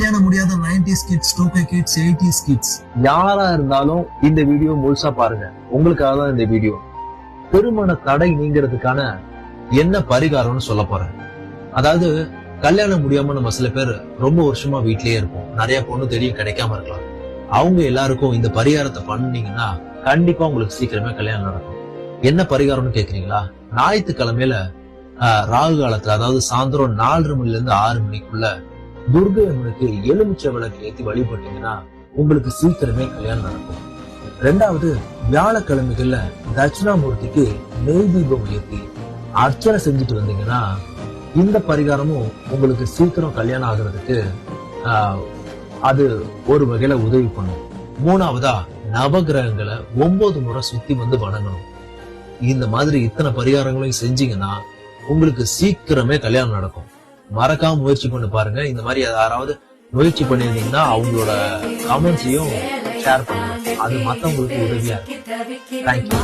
கல்யாணம் முடியாத 90s kids, 2K kids, 80s kids யாரா இருந்தாலும் இந்த வீடியோ முழுசா பாருங்க. உங்களுக்காக தான் இந்த வீடியோ. திருமண தடை நீங்கிறதுக்கான என்ன பரிகாரம்னு சொல்ல போறேன். அதாவது கல்யாணம் முடியாம நம்ம சில பேர் ரொம்ப வருஷமா வீட்லயே இருப்போம். நிறைய பொண்ணு தேடியும் கிடைக்காம இருக்கலாம். அவங்க எல்லாருக்கும் இந்த பரிகாரத்தை பண்ணீங்கன்னா கண்டிப்பா உங்களுக்கு சீக்கிரமே கல்யாணம் நடக்கும். என்ன பரிகாரம்னு கேக்குறீங்களா? ஞாயிற்றுக்கிழமையில ராகு காலத்துல, அதாவது சாயந்தரம் 4:30 மணில இருந்து 6 மணிக்குள்ள துர்கை அம்மனுக்கு எலுமிச்சை விளக்கு ஏத்தி வழிபட்டீங்கன்னா உங்களுக்கு சீக்கிரமே கல்யாணம் நடக்கும். ரெண்டாவது, வியாழக்கிழமைகள்ல தட்சிணாமூர்த்திக்கு நெய் தீபம் ஏத்தி அர்ச்சனை செஞ்சுட்டு வந்தீங்கன்னா இந்த பரிகாரமும் உங்களுக்கு சீக்கிரம் கல்யாணம் ஆகுறதுக்கு அது ஒரு வகையில உதவி பண்ணும். மூணாவதா, நவகிரகங்களை 9 முறை சுத்தி வந்து வணங்கணும். இந்த மாதிரி இத்தனை பரிகாரங்களையும் செஞ்சீங்கன்னா உங்களுக்கு சீக்கிரமே கல்யாணம் நடக்கும். மறக்காம முயற்சி பண்ணி பாருங்க. இந்த மாதிரி யாராவது முயற்சி பண்ணிருந்தீங்கன்னா அவங்களோட கமெண்ட்ஸையும் ஷேர் பண்ணுங்க. அது மத்தவங்களுக்கு உதவியா இருக்கும். தேங்க்யூ.